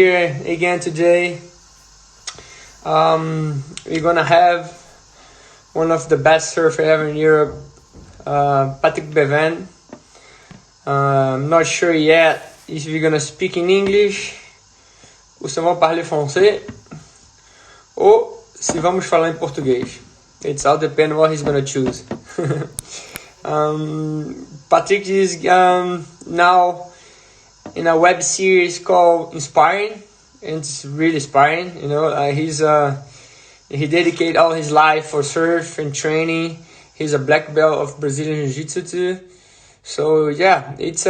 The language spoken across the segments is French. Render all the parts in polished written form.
Here again today. We're gonna have one of the best surfer ever in Europe, Patrick Bevan. I'm not sure yet if we're gonna speak in English ou se vamos parler français ou se vamos falar em português. It's all depend what he's gonna choose. Patrick is now in a web series called Inspiring, and it's really inspiring. He dedicated all his life for surf and training. He's a black belt of Brazilian Jiu-Jitsu too. So yeah, it's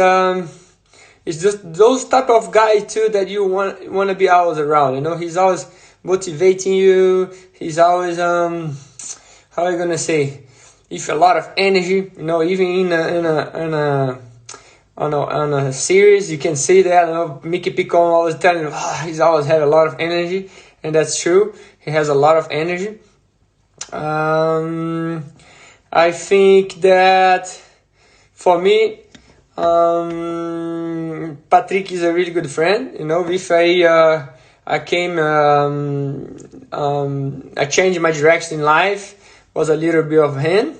just those type of guys too that you want to be always around. He's always motivating you. He's always how are you gonna say? With a lot of energy. Even on a series, you can see that. Mickey Picon always telling you, he's always had a lot of energy, and that's true. He has a lot of energy. I think that for me, Patrick is a really good friend. If I changed my direction in life, was a little bit of him.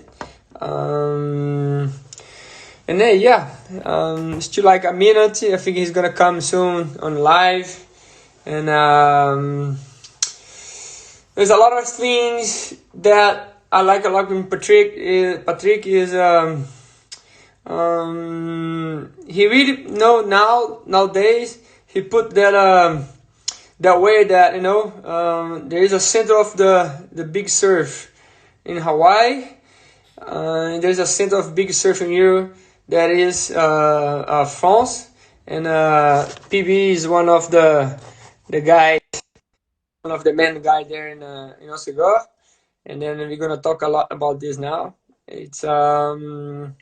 And then still like a minute. I think he's gonna come soon on live, and there's a lot of things that I like a lot from Patrick. Patrick is he really nowadays he put that way that there is a center of the big surf in Hawaii. There's a center of big surf in Europe that is France, and PB is one of the guys, one of the main guy there in Osegor. And then we're gonna talk a lot about this now. It's whoopa.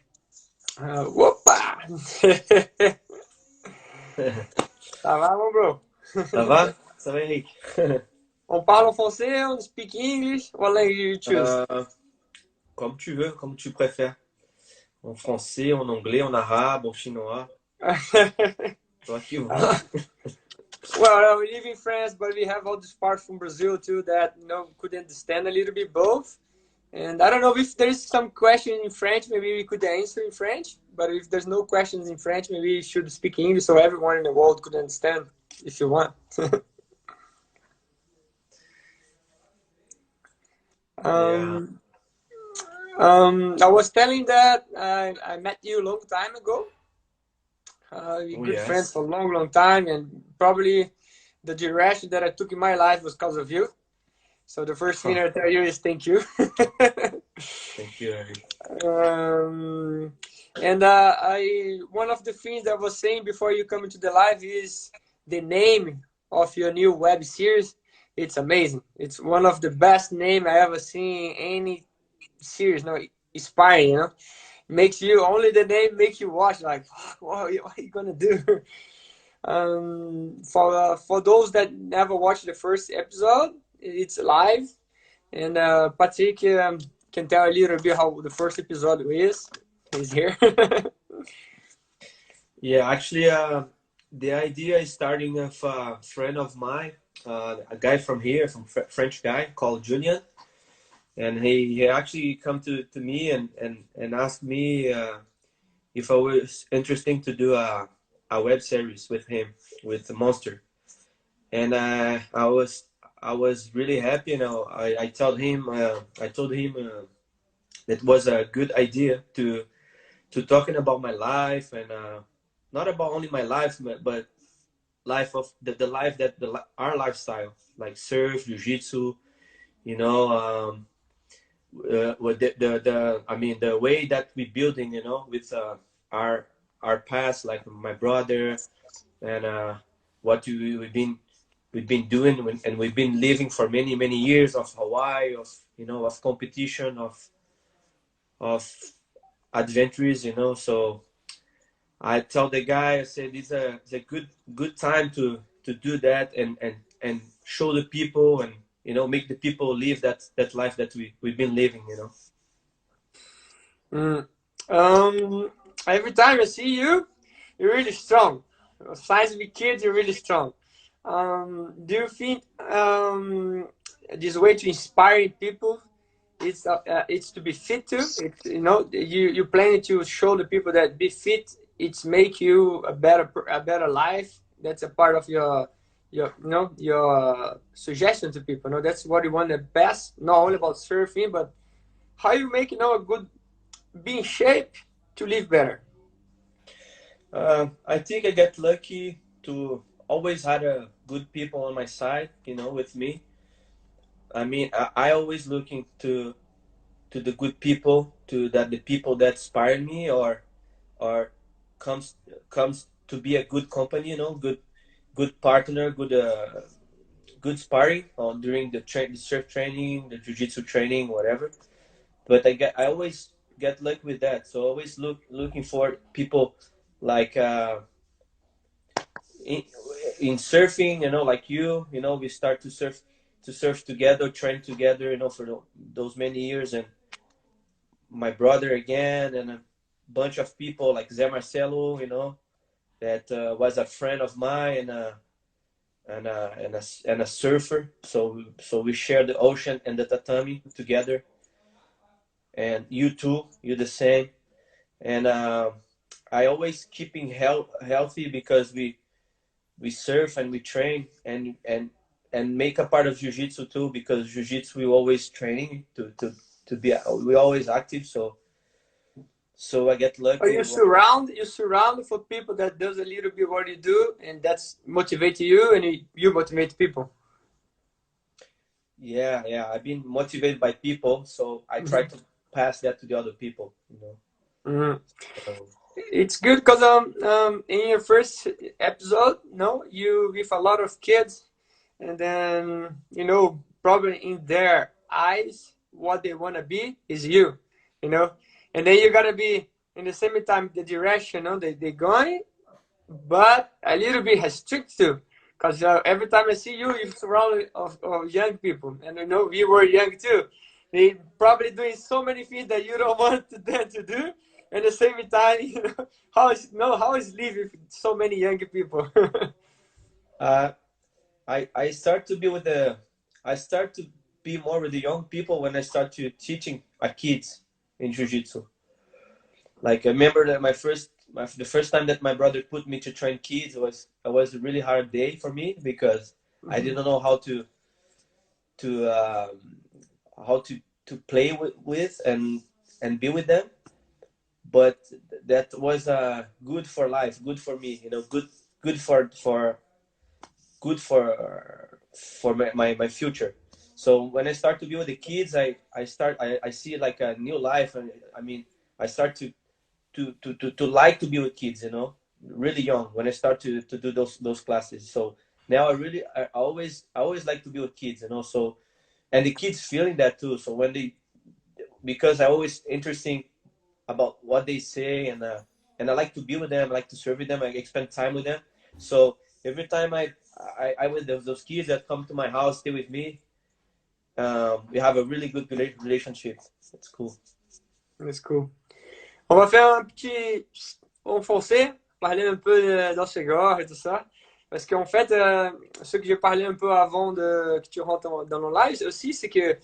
Ça va, mon bro? Ça va? Ça va, Eric? On parle en français, on speak English. What language you choose? Comme tu veux, comme tu préfères. En français, en anglais, en arabe, en chinois. Toi qui vois. Well, we live in France, but we have all this part from Brazil too that could understand a little bit both. And I don't know if there's some question in French, maybe we could answer in French. But if there's no questions in French, maybe we should speak English so everyone in the world could understand, if you want. Yeah. I was telling that I met you a long time ago. We're good friends for a long, long time, and probably the direction that I took in my life was because of you. So the first thing I tell you is thank you. Thank you, Eric. And one of the things that I was saying before you come into the live is the name of your new web series. It's amazing. It's one of the best names I ever seen in any series. Inspiring. Makes you only the name make you watch like, what are you gonna do? For those that never watched the first episode, it's live, and Patrick can tell a little bit how the first episode is. He's here. Yeah, actually, the idea is starting with a friend of mine, a guy from here, French guy called Julian. And he actually come to me and asked me if I was interested to do a web series with him, with the Monster. And I was really happy. I told him that was a good idea to talking about my life, and not about only my life, but life of the life that our lifestyle, like surf, jiu-jitsu, with the way that we building, with our past, like my brother, and what we've been doing, and we've been living for many years of Hawaii, of competition, of adventures, So I tell the guy, I said it's a good time to do that, and show the people, and make the people live that life that we've been living. Every time I see you, you're really strong. Besides be kids, you're really strong. Do you think this way to inspire people it's to be fit too? It's you planning to show the people that be fit it's make you a better life. That's a part of your suggestion to people. That's what you want the best. Not only about surfing, but how you make a good be in shape to live better. I think I get lucky to always had a good people on my side, with me. I mean, I always looking to the good people, to that the people that inspire me or comes comes to be a good company, good partner, good sparring on during the surf training, the jiu-jitsu training, whatever. But I always get lucky with that. So always looking for people like in, in surfing, like we start to surf together, train together, for those many years, and my brother again, and a bunch of people like Zé Marcelo, that was a friend of mine, and a surfer. So we share the ocean and the tatami together, and you too, you the same. And I always keeping healthy because we surf and we train and make a part of jiu-jitsu too, because jiu-jitsu we always training to be we always active. So I get Or lucky. you surround for people that does a little bit what you do, and that's motivate you, and you motivate people. Yeah, I've been motivated by people, so I try to pass that to the other people. Mhm. So, It's good because in your first episode, no, you with a lot of kids, and then probably in their eyes, what they want to be is you know, and then you gotta be in the same time the direction, they going, but a little bit restricted too, because every time I see you, you're surrounded of young people, and we were young too. They probably doing so many things that you don't want them to do. And at the same time, how is living with so many young people? uh, I start to be I start to be more with the young people when I start to teaching my kids in jiu-jitsu. Like I remember that the first time that my brother put me to train kids was a really hard day for me, because I didn't know to how to play with and be with them. But that was good for life, good for me, good for my future. So when I start to be with the kids, I see like a new life. And I mean, I start to like to be with kids, really young, when I start to do those classes. So now I always like to be with kids, so, and the kids feeling that too. So when they, because I always interesting about what they say, and I like to be with them, I like to serve with them, I spend time with them. So every time I with those kids that come to my house, stay with me, we have a really good relationship. It's cool. That's cool. On va faire un petit en français, parler un peu dans ce genre et tout ça. Parce qu'en fait, ce que j'ai parlé un peu avant que tu rentres dans nos lives aussi, c'est que,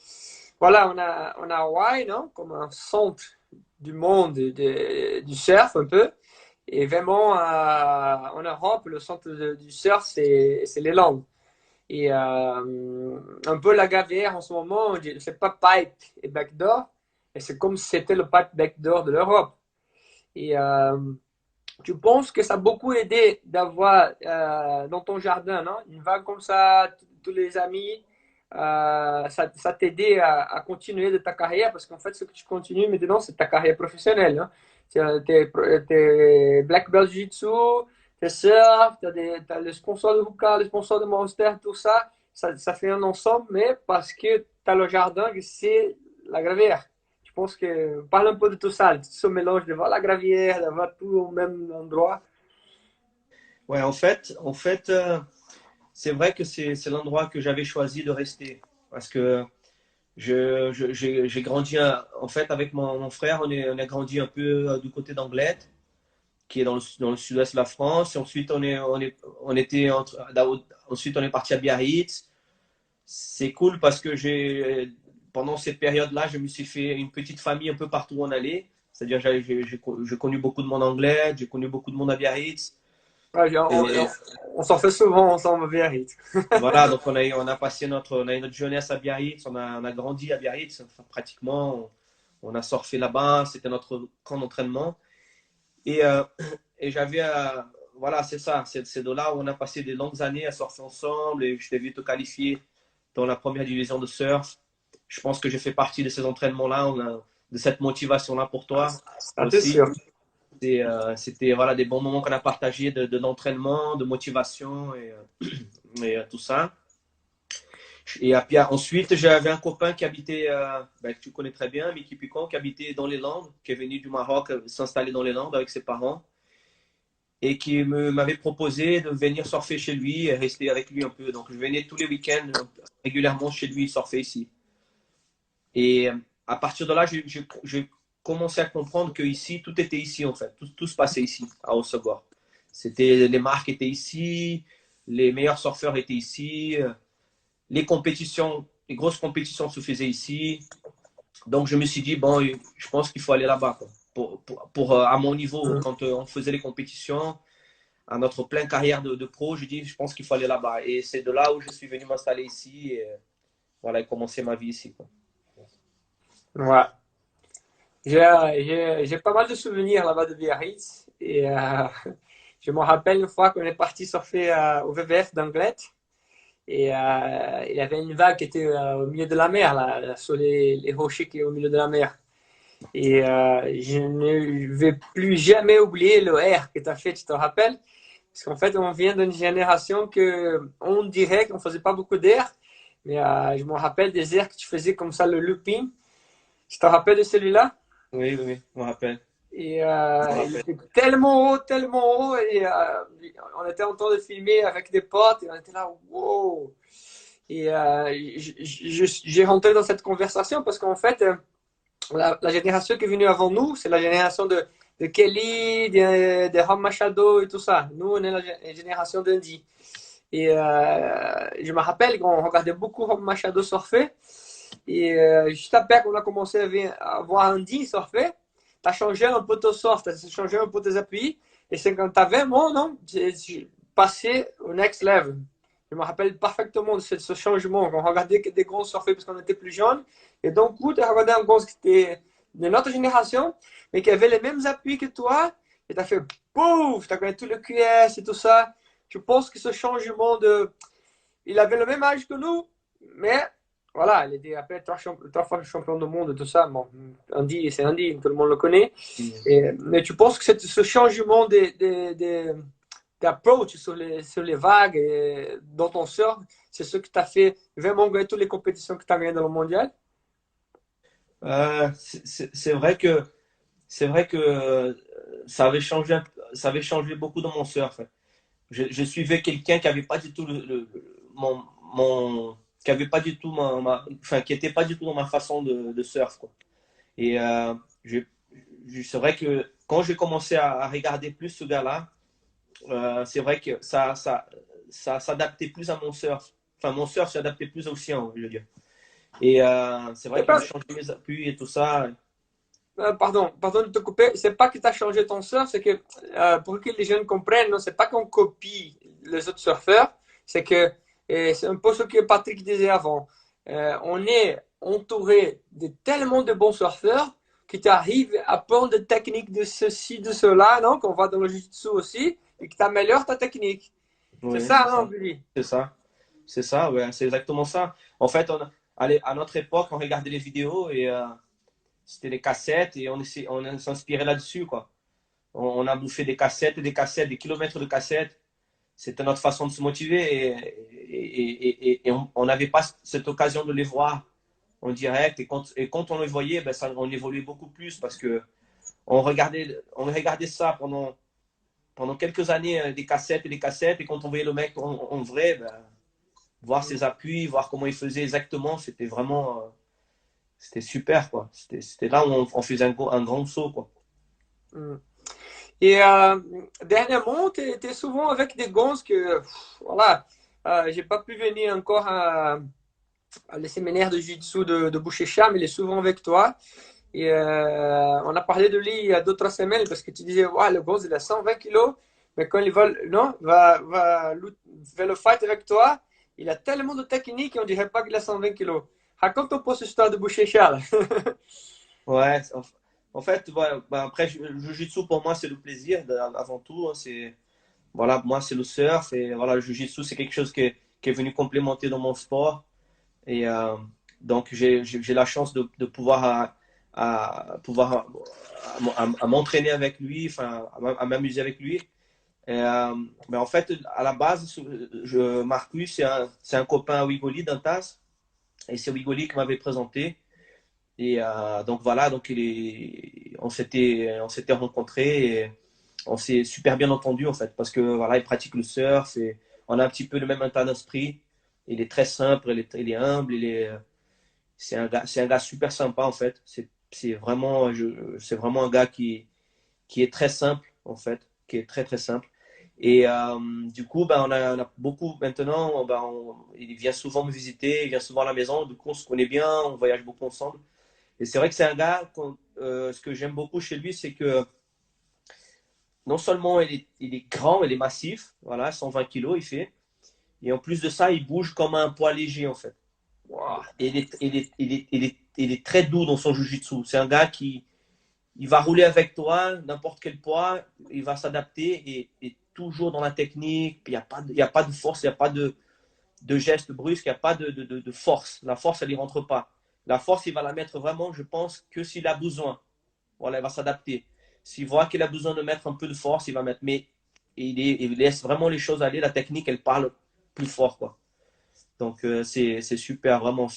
voilà, on a Hawaï, non? Comme un centre du monde du surf un peu. Et vraiment, en Europe, le centre du surf, c'est les Landes. Et un peu la Gavière en ce moment, c'est pas pipe et backdoor, et c'est comme si c'était le pipe backdoor de l'Europe. Et tu penses que ça a beaucoup aidé d'avoir dans ton jardin, non? Une vague comme ça, tous les amis, ça t'aidait à continuer de ta carrière, parce qu'en fait, ce que tu continues maintenant, c'est ta carrière professionnelle. Hein. T'es Black Belt Jiu-Jitsu, t'es surf, t'as le sponsor de Hookah, le sponsor de Monster, tout ça, ça fait un ensemble, mais parce que t'as le jardin, que c'est la gravière. Je pense que parle un peu de tout ça, ce mélange de voir la gravière, d'avoir tout au même endroit. Ouais, en fait, c'est vrai que c'est l'endroit que j'avais choisi de rester, parce que j'ai grandi en fait avec mon frère. On a grandi un peu du côté d'Anglette, qui est dans le sud-ouest de la France. Et ensuite, ensuite, on est parti à Biarritz. C'est cool parce que pendant cette période-là, je me suis fait une petite famille un peu partout où on allait. C'est-à-dire, j'ai connu beaucoup de monde anglais, j'ai connu beaucoup de monde à Biarritz. Ouais, Et on s'en fait souvent ensemble à Biarritz. voilà, donc on a eu notre jeunesse à Biarritz, on a grandi à Biarritz, enfin, pratiquement. On a surfé là-bas, c'était notre camp d'entraînement. Et, et voilà, c'est ça, c'est de là où on a passé des longues années à surfer ensemble et je t'ai vu te qualifier dans la première division de surf. Je pense que j'ai fait partie de ces entraînements-là, de cette motivation-là pour toi Ah, t'es aussi. sûr. C'était voilà, des bons moments qu'on a partagés d'entraînement, de motivation tout ça. Et puis ensuite, j'avais un copain qui habitait, que tu connais très bien, Mickey Picon, qui habitait dans les Landes, qui est venu du Maroc s'installer dans les Landes avec ses parents et qui m'avait proposé de venir surfer chez lui et rester avec lui un peu. Donc, je venais tous les week-ends régulièrement chez lui surfer ici. Et à partir de là, j'ai commencé à comprendre que ici, tout était ici en fait. Tout se passait ici, à Hossegor. Les marques étaient ici, les meilleurs surfeurs étaient ici, les grosses compétitions se faisaient ici. Donc, je me suis dit, bon, je pense qu'il faut aller là-bas. À mon niveau, quand on faisait les compétitions, à notre pleine carrière de pro, je dis, je pense qu'il faut aller là-bas. Et c'est de là où je suis venu m'installer ici et voilà, et commencer ma vie ici, quoi. Ouais. J'ai pas mal de souvenirs là-bas de Biarritz. Et je me rappelle une fois qu'on est parti surfer au VVF d'Anglet. Et il y avait une vague qui était au milieu de la mer, là, sur les rochers qui est au milieu de la mer. Et je ne vais plus jamais oublier le R que tu as fait, tu te rappelles? Parce qu'en fait, on vient d'une génération que on dirait qu'on faisait pas beaucoup d'air. Mais je me rappelle des airs que tu faisais comme ça, le looping. Tu te rappelles de celui-là? Oui, oui, oui, je me rappelle. Et Je me il rappelle. était tellement haut, tellement haut. Et on était en train de filmer avec des potes. Et on était là, wow! Et j'ai rentré dans cette conversation parce qu'en fait, la génération qui est venue avant nous, c'est la génération de Kelly, de Ram Machado et tout ça. Nous, on est la génération d'Andy. Et je me rappelle qu'on regardait beaucoup Ram Machado surfer. Et juste après qu'on a commencé à voir Andy surfer, tu as changé un peu ton surf, tu as changé un peu tes appuis. Et c'est quand tu avais, moi, non, j'ai passé au next level. Je me rappelle parfaitement de ce changement. On regardait des gros surfer parce qu'on était plus jeunes. Et donc, tu as regardé un gros qui était de notre génération, mais qui avait les mêmes appuis que toi. Et tu as fait pouf, tu as connu tout le QS et tout ça. Je pense que ce changement de. Il avait le même âge que nous, mais voilà, il était après trois fois champion du monde et tout ça. Bon, Andy, c'est Andy, tout le monde le connaît. Mais tu penses que ce changement d'approach sur les vagues et dans ton surf, c'est ce qui t'a fait vraiment gagner toutes les compétitions que tu as gagnées dans le mondial? C'est vrai que ça avait changé beaucoup dans mon surf. Je suivais quelqu'un qui avait pas du tout qui avait pas du tout enfin, qui était pas du tout dans ma façon de surf, quoi. Et je, c'est vrai que quand j'ai commencé à regarder plus ce gars-là, c'est vrai que ça s'adaptait plus à mon surf. Enfin, mon surf s'adaptait plus au sien, je veux dire. Et c'est vrai C'est qu'il pas, m'a changé mes appuis et tout ça. pardon de te couper, c'est pas que tu as changé ton surf, c'est que pour que les jeunes comprennent, non, c'est pas qu'on copie les autres surfeurs, c'est que c'est un peu ce que Patrick disait avant. On est entouré de tellement de bons surfeurs que tu arrives à prendre des techniques de ceci, de cela, non, qu'on voit dans le jiu-jitsu aussi, et que tu améliores ta technique. C'est Oui, ça, c'est non, ça. Billy? C'est ça. C'est ça, ouais, c'est exactement ça. En fait, allez, à notre époque, on regardait les vidéos et c'était des cassettes et on s'inspirait là-dessus, quoi. On a bouffé des cassettes et des cassettes, des kilomètres de cassettes. C'était notre façon de se motiver et on n'avait pas cette occasion de les voir en direct. Et quand on les voyait, ben on évoluait beaucoup plus parce que on regardait ça pendant quelques années, des cassettes et des cassettes. Et quand on voyait le mec en vrai, ben, voir ses appuis, voir comment il faisait exactement, c'était vraiment c'était super, quoi. C'était là où on faisait un grand saut, quoi. Mm. Et dernièrement, tu es souvent avec des gonzes que, voilà, j'ai pas pu venir encore à le séminaire de jiu-jitsu de Boucher-Charles, mais il est souvent avec toi. Et on a parlé de lui il y a 2 3 semaines parce que tu disais, ouais, le gonze, il a 120 kilos, mais quand il va, non, va le fight avec toi, il a tellement de technique, on dirait pas qu'il a 120 kilos. Raconte un peu cette histoire de Boucher-Charles. Ouais, en fait, voilà, bah, après, le jiu-jitsu pour moi, c'est le plaisir avant tout, hein. C'est, voilà, moi, c'est le surf et voilà, le jiu-jitsu, c'est quelque chose qui est venu complémenter dans mon sport. Et donc, j'ai la chance de pouvoir, pouvoir à m'entraîner avec lui, enfin, à m'amuser avec lui. Et, mais en fait, à la base, Marcus, c'est un copain à Wigoli d'Antas. Et c'est Wigoli qui m'avait présenté. Et donc voilà, donc on s'était rencontrés et on s'est super bien entendu en fait, parce que voilà, il pratique le surf et on a un petit peu le même état d'esprit. Il est très simple, il est humble, c'est un gars super sympa en fait. C'est vraiment un gars qui est très simple en fait, qui est très très simple. Et du coup, ben, on a beaucoup maintenant, ben, il vient souvent me visiter, il vient souvent à la maison, du coup on se connaît bien, on voyage beaucoup ensemble. Et c'est vrai que c'est un gars, ce que j'aime beaucoup chez lui, c'est que non seulement il est grand, il est massif, voilà, 120 kilos il fait, et en plus de ça, il bouge comme un poids léger en fait. Wow. Et il est très doux dans son jujitsu. C'est un gars qui il va rouler avec toi, n'importe quel poids, il va s'adapter et toujours dans la technique. Il y a pas de force, il n'y a pas de gestes brusques, il n'y a pas de force. La force, elle n'y rentre pas. La force, il va la mettre vraiment, je pense, que s'il a besoin. Voilà, il va s'adapter. S'il voit qu'il a besoin de mettre un peu de force, il va mettre. Mais il laisse vraiment les choses aller. La technique, elle parle plus fort, quoi. Donc, c'est super, vraiment,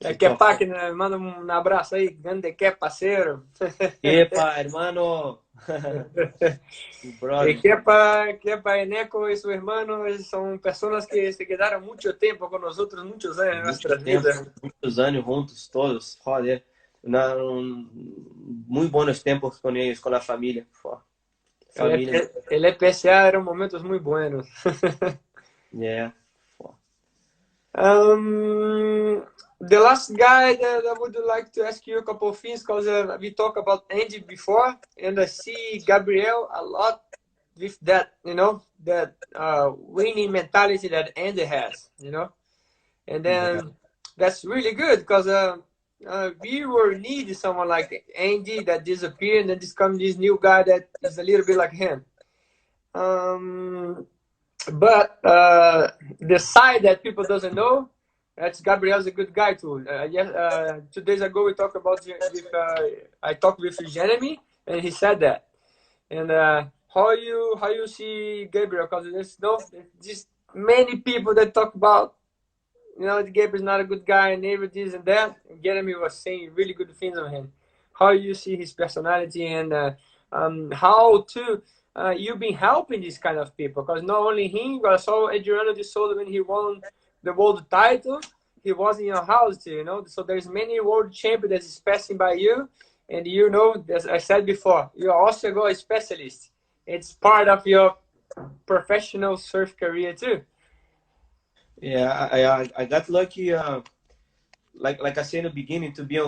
É c'est que é top. Pac, né? Manda um abraço aí, grande que é parceiro. Epa, hermano! Y Brother. Kepa Eneco y su hermano son personas que se quedaron mucho tiempo con nosotros, muchos años en Muito nuestras tempo, vidas. muitos anos juntos, todos. Joder. Muy buenos tiempos con ellos, con la familia. Família. El EPSA eran momentos muy buenos. Yeah. The last guy that I would like to ask you a couple of things because we talked about Andy before, and I see Gabriel a lot with that, that winning mentality that Andy has. And Yeah. then that's really good because we were needing someone like Andy that disappeared, and then just come this new guy that is a little bit like him. Um, but the side that people doesn't know, that's Gabriel's a good guy too. Yes, 2 days ago we talked about with I talked with Jeremy, and he said that. And how you see Gabriel? Because there's just many people that talk about Gabriel's not a good guy, and every this and that. And Jeremy was saying really good things on him. How you see his personality and how to you've been helping these kind of people because not only him, but also Adriano de Souza when he won the world title, he was in your house too. So there's many world champions that is passing by you, and as I said before, you're also a specialist. It's part of your professional surf career too. Yeah, I got lucky, like I said in the beginning, to be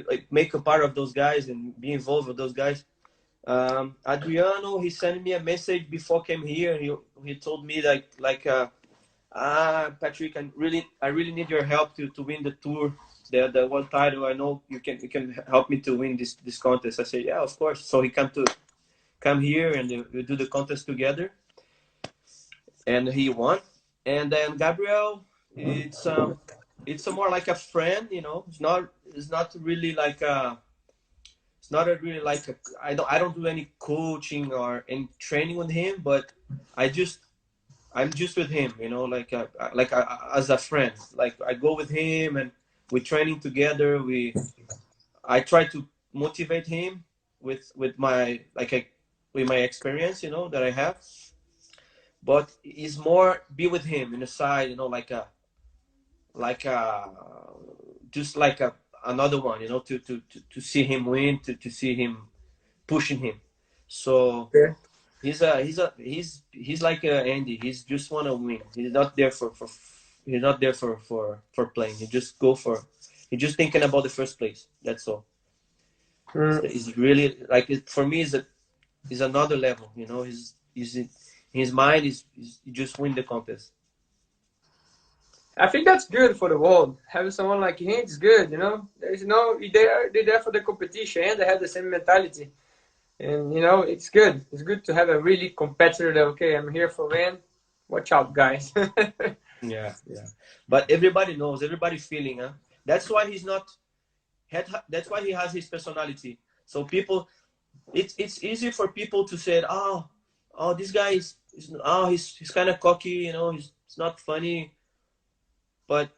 like make a part of those guys and be involved with those guys. Adriano, he sent me a message before I came here. He told me Patrick, I really need your help to win the tour, the one title. I know you can help me to win this contest. I said, yeah, of course. So he come here and we do the contest together, and he won. And then Gabriel, it's a more like a friend, you know. It's not really like a it's not a really like a I don't do any coaching or any training with him, but I just I'm just with him, you know, as a friend. Like I go with him and we're training together. I try to motivate him with my with my experience, you know, that I have. But it's more be with him in the side, you know, like a just like another one, you know, to see him win, to see him pushing him. So Okay. he's like Andy. He's just want to win. He's not there for he's not there for playing. He just go for. He's just thinking about the first place. That's all. Mm. It's really like it for me. Is another level. You know, his mind is you just win the contest. I think that's good for the world. Having someone like him is good, you know. There's no they're there for the competition and they have the same mentality. And you know, it's good. It's good to have a really competitor that okay, I'm here for win. Watch out, guys. Yeah, yeah. But everybody knows, everybody feeling, huh? That's why he's not. That's why he has his personality. So people, it's easy for people to say, oh, this guy oh, he's kind of cocky, you know, he's not funny. But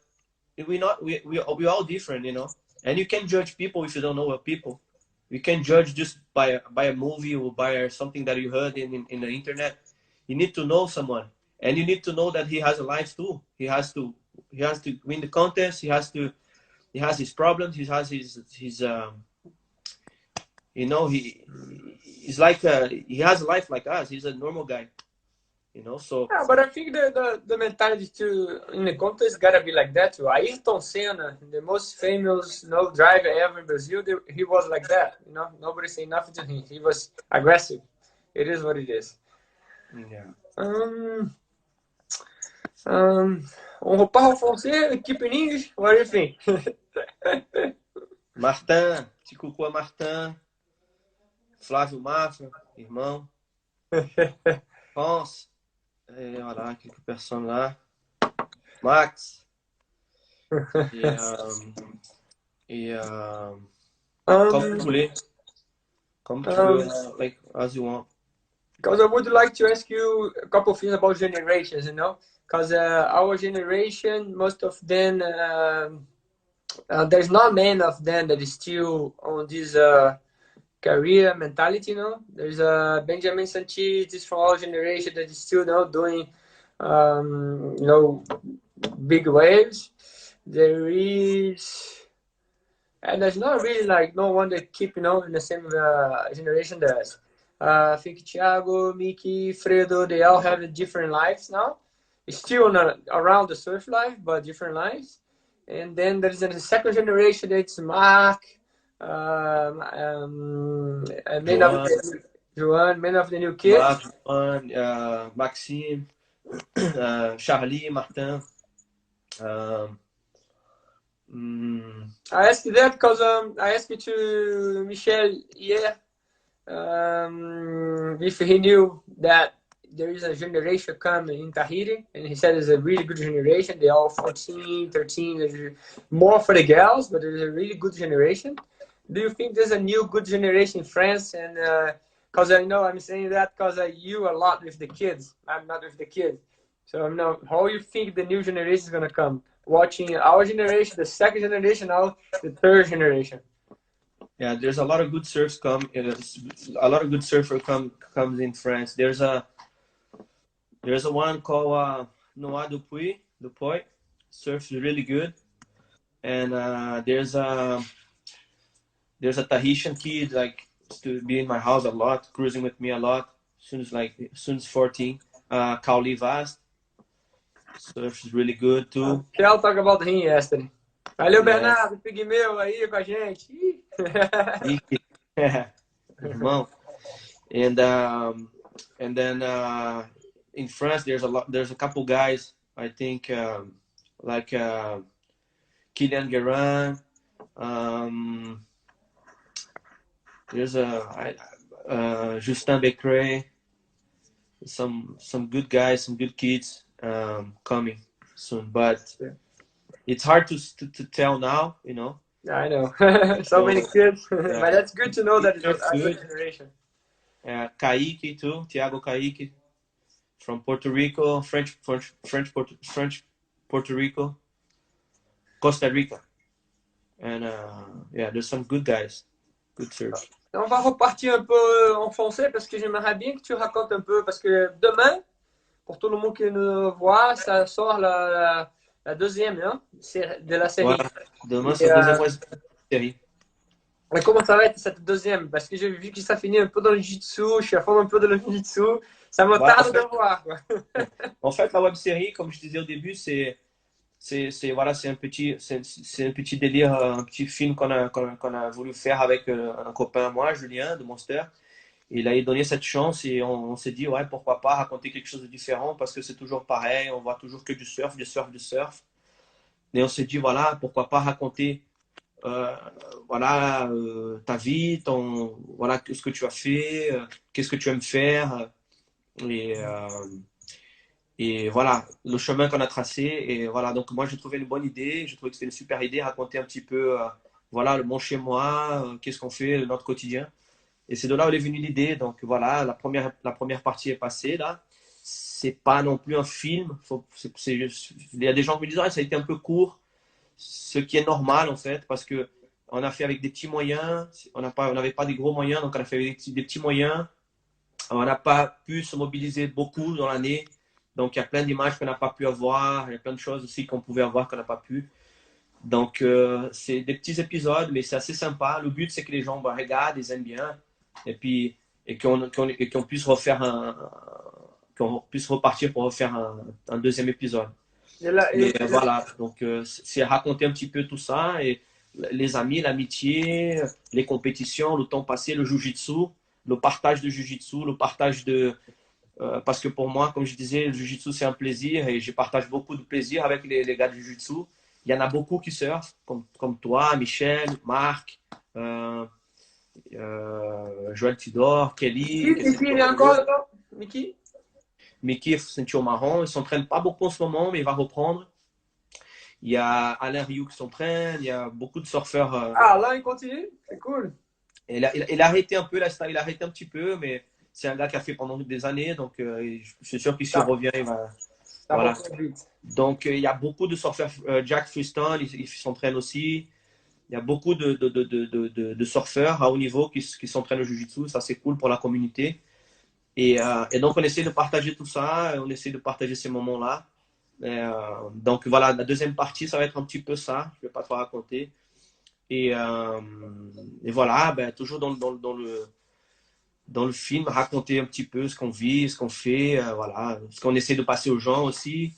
we all different, you know. And you can judge people if you don't know people. You can judge just by a movie or by something that you heard in the internet. You need to know someone, and you need to know that he has a life too. He has to win the contest. He has his problems. He has his you know he's like he has a life like us. He's a normal guy, you know. So Yeah, but I think the mentality to in the contest gotta be like that too. Ayrton Senna, the most famous driver ever in Brazil, he was like that. You know, nobody say nothing to him. He was aggressive. It is what it is. yeah. Um, um, on repart en français, équipe in English. What do you think? Martin, Ticucua Martin, Flávio Mafra, irmão. France, olha lá, que personne là. Max. Comme vous um, voulez. Comme tu veux, um, like, as you want. Because I would like to ask you a couple of things about generations, you know, because our generation, most of them, there's not many of them that is still on this career mentality, you know. There's Benjamin Sanchez from our generation that is still, you know, doing, you know, big waves. There is, and there's not really like no one that keep, you know, in the same generation as. I think Thiago, Miki, Fredo, they all have different lives now. Still on around the surf life, but different lives. And then there's a second generation that's Mark, and many of Joan, the Joan, many of the new Marc, kids. Joan, Maxime, Charlie, Martin. Um, I asked you that because I asked you to Michel here if he knew that there is a generation coming in Tahiti, and he said it's a really good generation. They're all 14, 13, there's more for the girls, but there's a really good generation. Do you think there's a new good generation in France? And because I know I'm saying that because you a lot with the kids. I'm not with the kids. So I know how you think the new generation is going to come. Watching our generation, the second generation, now the third generation. yeah, there's a lot of good surfs come. A lot of good surfer comes in France. There's a one called Noah Dupuy. Surfs really good. And there's a Tahitian kid like to be in my house a lot, cruising with me a lot. Soon as 14. Kauli Vast. Surfs is really good too. Kel talk about him yesterday. Valeu, Yeah. Bernardo, Pigmeu aí com a gente. Ike. Irmão. And and then in France there's a couple guys I think like Kylian Guerin. There's Justin Becret. Some good guys, some good kids coming soon, but it's hard to tell now, you know. I know. So So many kids. yeah, But that's good to know that it's it's a good good. generation. Kaique too, Thiago Kaique from Puerto Rico, French Puerto Rico, Costa Rica, and yeah, there's some good guys, good surf. On va repartir un peu en français parce que j'aimerais bien que tu racontes un peu parce que demain, pour tout le monde qui nous voit, ça sort la deuxième hein, de la série. Voilà, demain Et, c'est la deuxième série. Mais comment ça va être cette deuxième? Parce que j'ai vu que ça finit un peu dans le jiu-jitsu, je suis à fond un peu dans le jiu-jitsu. Ça me Ouais, tarde de voir, quoi. en fait, la web série, comme je disais au début, voilà, c'est un petit délire, un petit film qu'on a voulu faire avec un copain à moi, Julien de Monster. Et il a donné cette chance et on s'est dit, ouais, pourquoi pas raconter quelque chose de différent parce que c'est toujours pareil, on voit toujours que du surf, du surf, du surf. Et on s'est dit, voilà, pourquoi pas raconter euh, voilà, ta vie, voilà, ce que tu as fait, qu'est-ce que tu aimes faire. Et, euh, et voilà, le chemin qu'on a tracé. Et voilà, donc moi j'ai trouvé une bonne idée, j'ai trouvé que c'était une super idée, raconter un petit peu, voilà, mon chez moi, qu'est-ce qu'on fait, notre quotidien. Et c'est de là où est venue l'idée. Donc voilà, la première partie est passée là. C'est pas non plus un film. Il y a des gens qui me disent ah, ça a été un peu court, ce qui est normal en fait, parce que on a fait avec des petits moyens. On n'avait pas des gros moyens, donc on a fait avec des petits moyens. On n'a pas pu se mobiliser beaucoup dans l'année. Donc il y a plein d'images qu'on n'a pas pu avoir. Il y a plein de choses aussi qu'on pouvait avoir qu'on n'a pas pu. Donc c'est des petits épisodes, mais c'est assez sympa. Le but c'est que les gens regardent, ils aiment bien, et puis qu'on puisse refaire qu'on puisse repartir pour refaire un deuxième épisode. Et là, Mais voilà, donc c'est raconter un petit peu tout ça et les amis, l'amitié, les compétitions, le temps passé, le jujitsu, le partage de jujitsu, le partage de parce que pour moi, comme je disais, le jiu-jitsu, c'est un plaisir et je partage beaucoup de plaisir avec les gars du jiu-jitsu. Il y en a beaucoup qui surfent, comme toi, Michel, Marc, euh, Joël Tidor, Kelly, qui est Mickey, il ceinture est encore bleue, là? Mickey? Mickey, ceinture marron. Il ne s'entraîne pas beaucoup en ce moment, mais il va reprendre. Il y a Alain Rioux qui s'entraîne, il y a beaucoup de surfeurs. Ah, là, il continue? C'est cool. Il a arrêté un peu, là, il a arrêté un petit peu, mais c'est un gars qui a fait pendant des années, donc je suis sûr qu'il s'y Ça, revient, il va, ça voilà. reprend vite. Donc, il y a beaucoup de surfeurs. Jack Freestyle, il s'entraîne aussi. Il y a beaucoup de surfeurs à haut niveau qui s'entraînent au Jiu-Jitsu. Ça, c'est cool pour la communauté. Et donc, on essaie de partager tout ça. On essaie de partager ces moments-là. Donc, voilà, la deuxième partie, ça va être un petit peu ça. Je ne vais pas trop raconter. Et, euh, et voilà, ben, toujours dans le film, raconter un petit peu ce qu'on vit, ce qu'on fait. Voilà, ce qu'on essaie de passer aux gens aussi.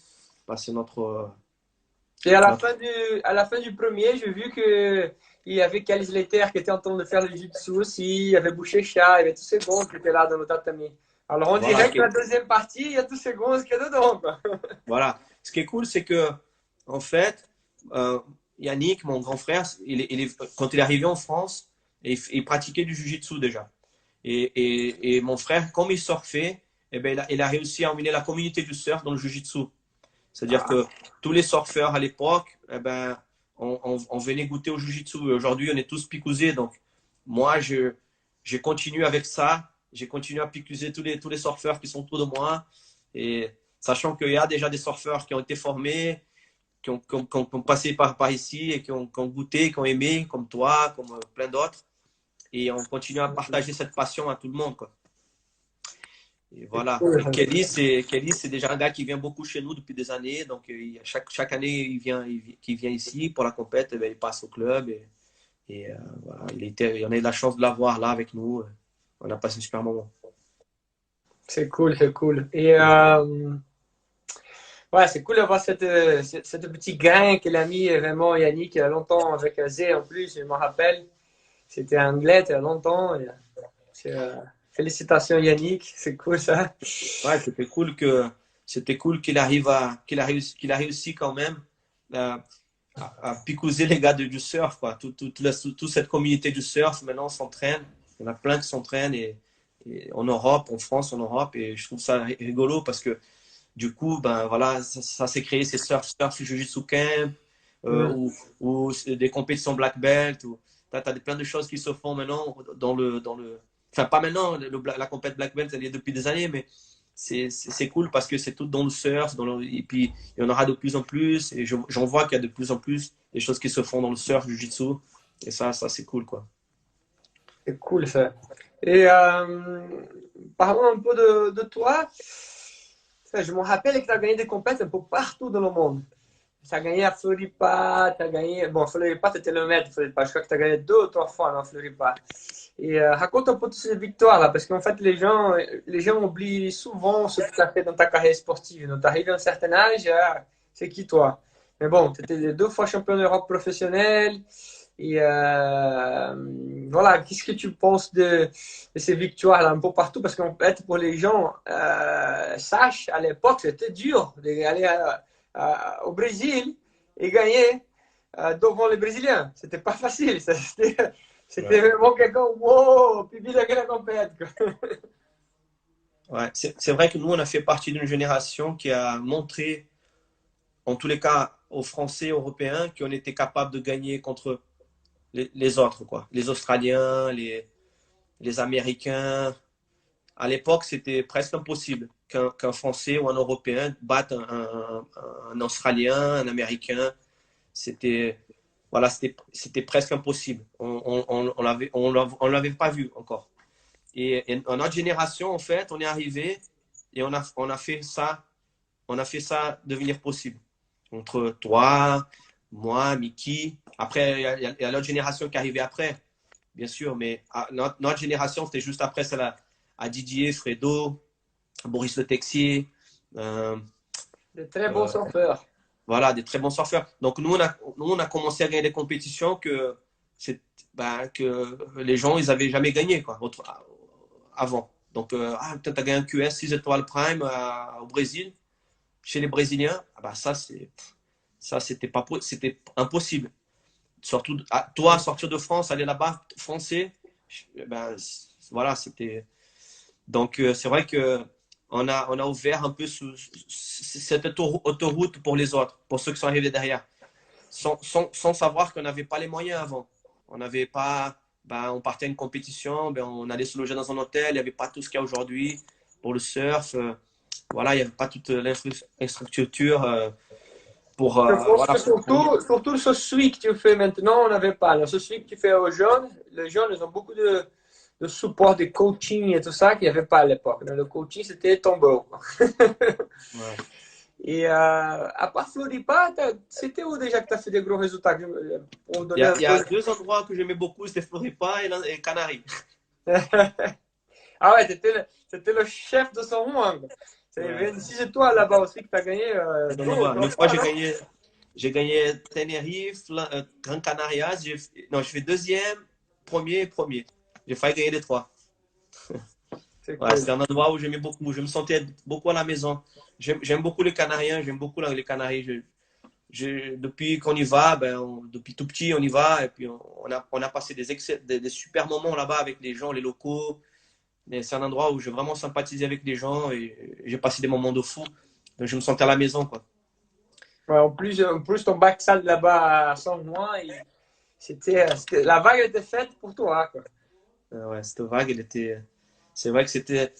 Passer Et notre à la fin du premier, j'ai vu que il y avait Calis Leiter qui était en train de faire le jiu-jitsu aussi. Il y avait Boucher Chat, il y avait tous ces bons qui étaient là dans le tatami. Alors on voilà, dirait que la deuxième partie, il y a tous ces bons qui est dedans, quoi. voilà. Ce qui est cool, c'est que, en fait, euh, Yannick, mon grand frère, quand il est arrivé en France, il pratiquait du jiu-jitsu déjà. Et mon frère, comme il surfait, eh ben, il a réussi à emmener la communauté du surf dans le jiu-jitsu. C'est-à-dire Ah, que tous les surfeurs à l'époque, eh ben, on venait goûter au jiu-jitsu. Aujourd'hui, on est tous picousés. Donc, moi, j'ai continué avec ça. J'ai continué à picuser tous les surfeurs qui sont autour de moi. Et sachant qu'il y a déjà des surfeurs qui ont été formés, qui ont passé par ici et qui ont goûté, qui ont aimé, comme toi, comme plein d'autres. Et on continue à partager cette passion à tout le monde, quoi. Et c'est voilà. cool. Et Kelly, c'est déjà un gars qui vient beaucoup chez nous depuis des années. Donc, chaque année, qu'il vient ici pour la compète, eh bien, il passe au club. Voilà, on a eu la chance de l'avoir là avec nous. On a passé un super moment. C'est cool, c'est cool. Et ouais, c'est cool d'avoir cette petit grain qu'il a mis vraiment Yannick il y a longtemps avec Zé en plus, je me rappelle. C'était anglais il y a longtemps. Et, félicitations Yannick, c'est cool ça. Ouais, c'était cool qu'il a réussi quand même euh, à picouser les gars du surf, quoi. Toute cette communauté du surf, maintenant, s'entraîne. Il y en a plein qui s'entraînent et en Europe, en France, en Europe. Et je trouve ça rigolo parce que du coup, ben voilà, ça s'est créé ces surf Jiu-Jitsu Camp Mm. ou des compétitions black belt. T'as plein de choses qui se font maintenant enfin pas maintenant, la compète black belt, elle est depuis des années, mais c'est cool parce que c'est tout dans le surf, et puis il y en aura de plus en plus, et j'en vois qu'il y a de plus en plus des choses qui se font dans le surf, jiu-jitsu, et ça c'est cool, quoi. C'est cool ça. Et parlons un peu de toi. Ça, je me rappelle que tu as gagné des compétitions un peu partout dans le monde. as gagné à Floripa, tu as gagné. Bon, Floripa, tu étais le maître, Floripa. Je crois que tu as gagné 2 ou 3 fois dans Floripa. Et raconte un peu toutes ces victoires-là, parce qu'en fait, les gens oublient souvent ce que tu as fait dans ta carrière sportive. Donc, tu arrives à un certain âge, c'est qui toi? Mais bon, tu étais 2 fois champion d'Europe professionnel. Et voilà, qu'est-ce que tu penses de ces victoires-là un peu partout? Parce qu'en fait, pour les gens, sache, à l'époque, c'était dur d'aller au Brésil et gagner devant les Brésiliens. C'était pas facile. C'était Ouais. vraiment quelqu'un, wow, puis bien la compète. Ouais. C'est vrai que nous, on a fait partie d'une génération qui a montré, en tous les cas, aux Français, Européens, qu'on était capable de gagner contre les autres, quoi. Les Australiens, les Américains. À l'époque, c'était presque impossible qu'un Français ou un Européen batte un Australien, un Américain. C'était voilà, c'était presque impossible. On l'avait pas vu encore. Et en notre génération, en fait, on est arrivé et on a fait ça devenir possible. Entre toi, moi, Mickey. Après, il y a l'autre génération qui est arrivée après, bien sûr, mais notre génération, c'était juste après ça, à Didier, Fredo, Boris Le Texier, De très bons euh, surfeurs. voilà, des très bons surfeurs. Donc nous, on a commencé à gagner des compétitions que les gens, ils avaient jamais gagné, quoi, avant. Donc, tu as gagné un QS 6 étoiles prime au Brésil, chez les Brésiliens. Ah, bah, ça, c'était impossible. Surtout, toi, sortir de France, aller là-bas, français, ben, voilà, c'était. Donc, c'est vrai que on a ouvert un peu cette autoroute pour les autres, pour ceux qui sont arrivés derrière, sans savoir qu'on n'avait pas les moyens avant. On n'avait pas, ben, on partait à une compétition, ben, on allait se loger dans un hôtel, il n'y avait pas tout ce qu'il y a aujourd'hui pour le surf. Voilà, il n'y avait pas toute l'infrastructure pour. Je pense Voilà, que surtout ce suivi que tu fais maintenant, on n'avait pas. Ce suivi que tu fais aux jeunes, les jeunes, ils ont beaucoup de support, de coaching et tout ça qu'il n'y avait pas à l'époque. Le coaching, c'était tombeau. ouais. Et à part Floripa, c'était où déjà que tu as fait des gros résultats? Pour Il y donner a, un il y peu. a deux endroits que j'aimais beaucoup, c'était Floripa et Canaries. Ah ouais, c'était le chef de son monde. C'est Ouais. 26 étoiles là-bas aussi que tu as gagné Non, deux non, ou bah, trois une fois, fois, non? j'ai gagné Tenerife, Gran Canaria. Non, je fais deuxième, premier et premier. J'ai failli gagner les trois. C'est Ouais, cool. c'était un endroit où j'aimais beaucoup. Je me sentais beaucoup à la maison. J'aime beaucoup les Canariens, j'aime beaucoup les Canaries. Depuis qu'on y va, depuis tout petit, on y va. Et puis, on a passé des super moments là-bas avec les gens, les locaux. Et c'est un endroit où j'ai vraiment sympathisé avec les gens et j'ai passé des moments de fou. Donc, je me sentais à la maison, quoi. Ouais, en plus, ton backside là-bas à San Juan, la vague était faite pour toi, quoi. Ouais, cette vague, c'est vrai que c'était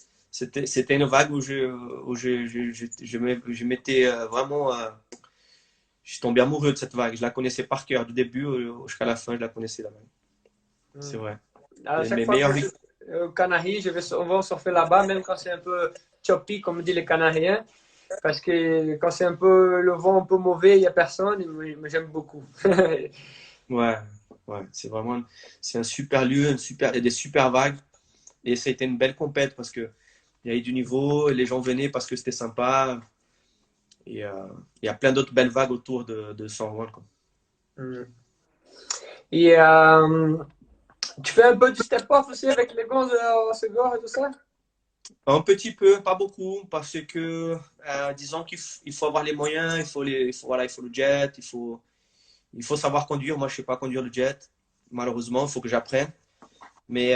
une vague où je m'étais vraiment, je suis tombé amoureux de cette vague. Je la connaissais par cœur, du début jusqu'à la fin, je la connaissais la vague. C'est Hmm. vrai. À chaque Mes fois que meilleures je victoires. suis aux Canaries, on va surfer là-bas, même quand c'est un peu choppy, comme disent les Canariens. Parce que quand c'est un peu le vent un peu mauvais, il n'y a personne, mais j'aime beaucoup. Ouais, ouais, c'est un super lieu, il y a des super vagues. Et ça a été une belle compète parce que il y avait du niveau, et les gens venaient parce que c'était sympa. Et il y a plein d'autres belles vagues autour de San Juan, quoi. Hmm. Et tu fais un peu du step-off aussi avec les gars de Segor et tout ça? Un petit peu, pas beaucoup, parce que disons il faut avoir les moyens, voilà, il faut le jet, il faut savoir conduire. Moi, je sais pas conduire le jet, malheureusement, il faut que j'apprenne. Mais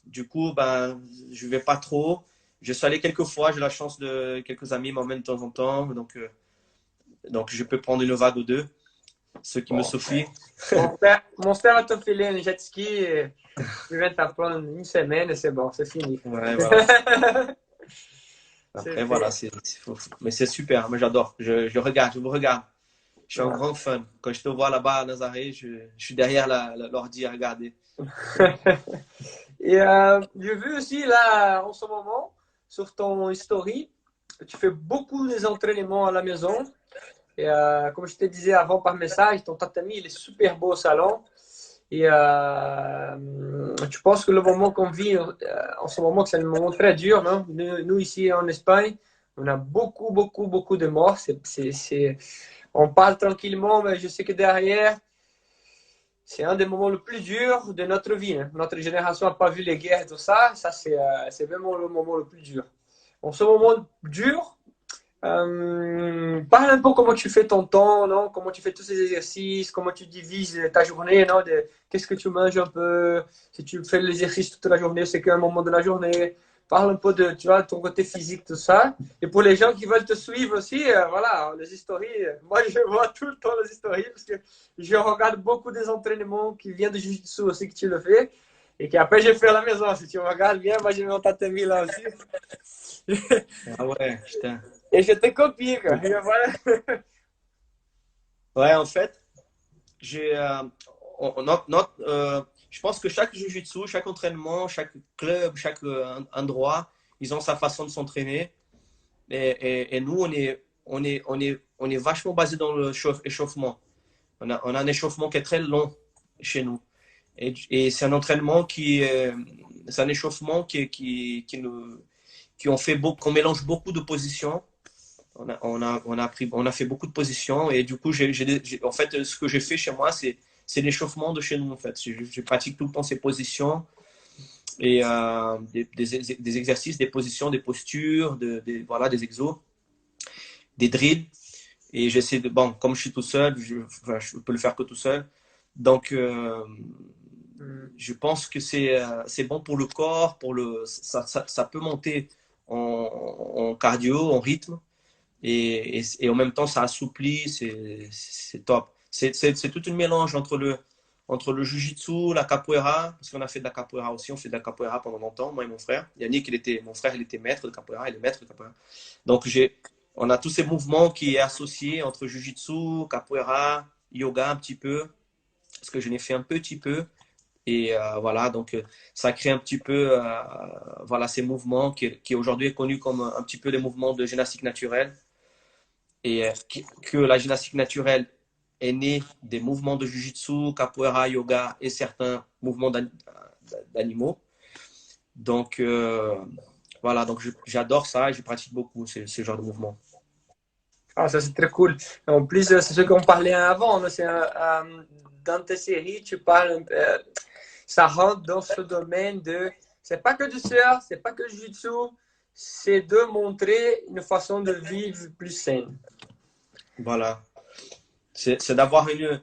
du coup, ben, je vais pas trop. Je suis allé quelques fois, j'ai la chance de quelques amis m'emmènent de temps en temps, donc je peux prendre une vague ou deux, ce qui me Bon. suffit. Mon frère a te filé un jet ski et je viens t'apprendre une semaine et c'est bon, c'est fini. Ouais, voilà. C'est Après, voilà, fait. mais c'est super, moi j'adore. Je regarde, je vous regarde. Je suis un Ouais. grand fan. Quand je te vois là-bas à Nazaré, je suis derrière l'ordi à regarder. Et j'ai vu aussi là en ce moment sur ton history, tu fais beaucoup des entraînements à la maison. Et comme je te disais avant par message, ton tatami, il est super beau au salon. Et tu penses que le moment qu'on vit en ce moment, c'est un moment très dur, non? Nous, ici en Espagne, on a beaucoup, beaucoup, beaucoup de morts. On parle tranquillement, mais je sais que derrière, c'est un des moments les plus durs de notre vie, hein. Notre génération n'a pas vu les guerres et tout ça. Ça, c'est vraiment le moment le plus dur. En ce moment dur, parle un peu comment tu fais ton temps, non? Comment tu fais tous ces exercices, comment tu divises ta journée, non? Qu'est-ce que tu manges un peu? Si tu fais l'exercice toute la journée, c'est qu'un moment de la journée. Parle un peu de, tu vois, ton côté physique, tout ça. Et pour les gens qui veulent te suivre aussi, voilà, les stories. Moi, je vois tout le temps les stories parce que je regarde beaucoup des entraînements qui viennent de Jiu-Jitsu aussi que tu le fais. Et qu'après, je fais à la maison. Si tu regardes bien, moi, j'ai mon tatami là aussi. Ah ouais, putain. Et je te copie, quoi. Et voilà. Ouais, en fait, j'ai, je pense que chaque jiu-jitsu, chaque entraînement, chaque club, chaque endroit, ils ont sa façon de s'entraîner. Et nous, on est vachement basé dans le échauffement. On a un échauffement qui est très long chez nous. Et c'est un entraînement c'est un échauffement qui on fait beaucoup, qu'on mélange beaucoup de positions. On a fait beaucoup de positions et du coup, en fait, ce que j'ai fait chez moi, c'est l'échauffement de chez nous. En fait, je pratique tout le temps ces positions et des exercices, des positions, des postures, voilà, des exos, des drills. Et j'essaie de, bon, comme je suis tout seul, enfin, je peux le faire que tout seul. Donc, je pense que c'est bon pour le corps, ça peut monter en cardio, en rythme. Et en même temps, ça assouplit, c'est top. C'est tout un mélange entre le jiu-jitsu, la capoeira, parce qu'on a fait de la capoeira aussi, on fait de la capoeira pendant longtemps, moi et mon frère. Yannick, mon frère, il était maître de capoeira, il est maître de capoeira. Donc, on a tous ces mouvements qui est associé entre jiu-jitsu, capoeira, yoga un petit peu, parce que je n'ai fait un petit peu. Et voilà, donc ça crée un petit peu voilà, ces mouvements qui aujourd'hui est connu comme un petit peu les mouvements de gymnastique naturelle et que la gymnastique naturelle est née des mouvements de jiu-jitsu, capoeira, yoga et certains mouvements d'animaux. Donc voilà, donc j'adore ça et je pratique beaucoup ce genre de mouvement. Ah, ça, c'est très cool. En plus, c'est ce qu'on parlait avant, non? Dans tes séries, tu parles, ça rentre dans ce domaine de, c'est pas que du surf, c'est pas que du jiu-jitsu, c'est de montrer une façon de vivre plus saine. Voilà, c'est d'avoir une.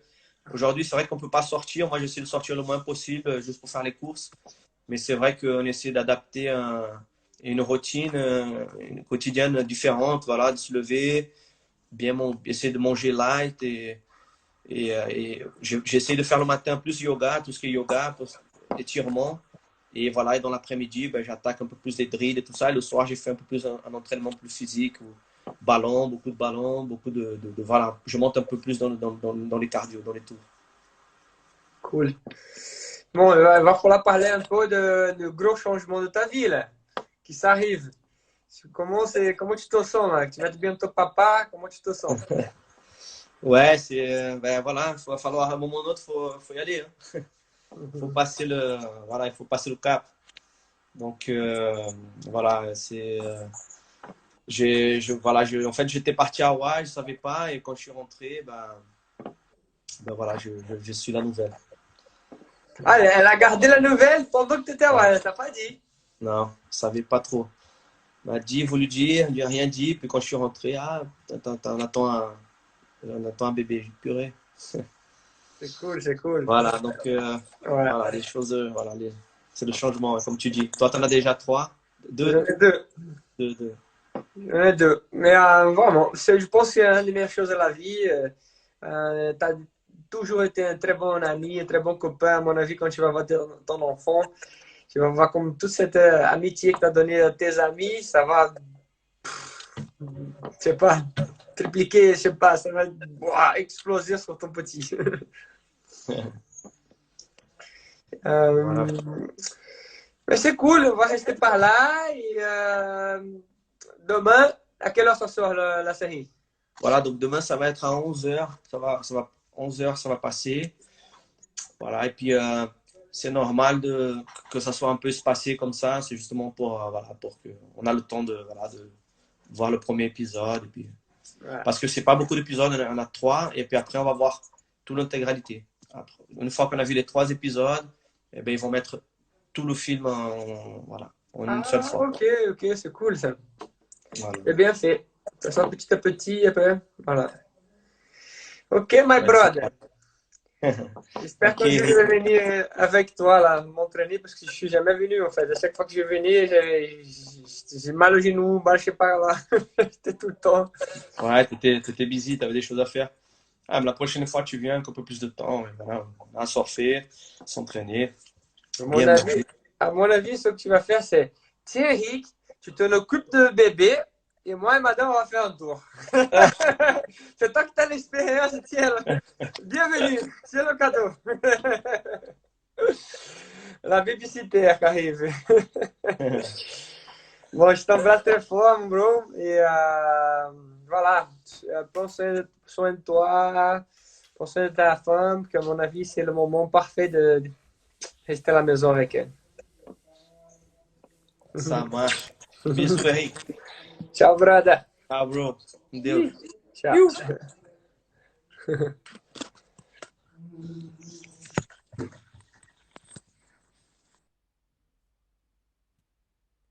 Aujourd'hui, c'est vrai qu'on peut pas sortir. Moi, j'essaie de sortir le moins possible juste pour faire les courses. Mais c'est vrai qu'on essaie d'adapter une routine une quotidienne différente, voilà, de se lever, essayer de manger light et j'essaie de faire le matin plus yoga, tout ce qui est yoga, étirement. Et voilà, et dans l'après-midi, ben, j'attaque un peu plus les drills et tout ça. Et le soir, j'ai fait un peu plus un entraînement plus physique, beaucoup de ballons, voilà. Je monte un peu plus dans les cardio, dans les tours. Cool. Bon, il va falloir parler un peu de gros changements de ta vie, là, qui s'arrivent. Comment tu te sens, là? Tu vas être bientôt papa, comment tu te sens? Ouais, ben voilà, il va falloir à un moment ou un autre, faut y aller. Hein. Faut passer voilà, il faut passer le cap. Donc voilà, voilà, en fait, j'étais parti à Hawaï, je savais pas, et quand je suis rentré, ben voilà, je suis la nouvelle. Ah, elle a gardé la nouvelle pendant que tu étais Ouais. là, elle t'a pas dit. Non, je savais pas trop. Elle m'a dit, voulu dire, elle lui a rien dit, puis quand je suis rentré, on attend un bébé, j'ai purée. C'est cool, c'est cool. Voilà, donc Ouais. voilà, les choses, voilà, c'est le changement, hein, comme tu dis. Toi, tu en as déjà trois, J'en deux, ai deux. deux. J'en ai deux. Mais vraiment, je pense que c'est une des meilleures choses de la vie. Tu as toujours été un très bon ami, un très bon copain. À mon avis, quand tu vas voir ton enfant, tu vas voir comme toute cette amitié que tu as donnée à tes amis, ça va, je sais pas, tripliquer, je sais pas, ça va ouah, exploser sur ton petit. Voilà. Euh, mais c'est cool, on va rester par là. Et demain, à quelle heure ça sort la série? Voilà, donc demain, ça va être à 11h. 11h, ça va passer. Voilà, et puis c'est normal que ça soit un peu espacé comme ça. C'est justement voilà, pour que on a le temps voilà, de voir le premier épisode. Et puis, Ouais. parce que c'est pas beaucoup d'épisodes, on en a 3. Et puis après, on va voir toute l'intégralité. Une fois qu'on a vu les 3 épisodes, eh ben, ils vont mettre tout le film voilà, en une seule Ah, fois. ok, ok, c'est cool ça. Voilà. C'est bien fait. Ça sent petit à petit, après. Voilà. Ok, my Ouais, c'est brother. clair. J'espère Ok, qu'un jour je vais venir avec toi là, m'entraîner parce que je suis jamais venu en fait. À chaque fois que je vais venir, j'ai mal au genou, mal je sais pas là. J'étais tout le temps. ouais, t'étais busy, t'avais des choses à faire. Ah, mais la prochaine fois, tu viens avec un peu plus de temps. Et voilà, on va surfer, s'entraîner, À mon bien avis, manger. à mon avis, ce que tu vas faire, c'est tiens, Rick, tu t'en occupes de bébé et moi et madame, on va faire un tour. C'est toi qui as l'expérience, tiens, bienvenue, c'est le cadeau. La babysitter qui arrive. Bon, je t'embrasse très fort, mon bro. Et voilà, prends soin de toi, prends soin de ta femme, que à mon avis, c'est le moment parfait de rester à la maison avec elle. Ça marche. Bisous, Eric. Ciao, brother. Ciao, bro. Deus. Ciao.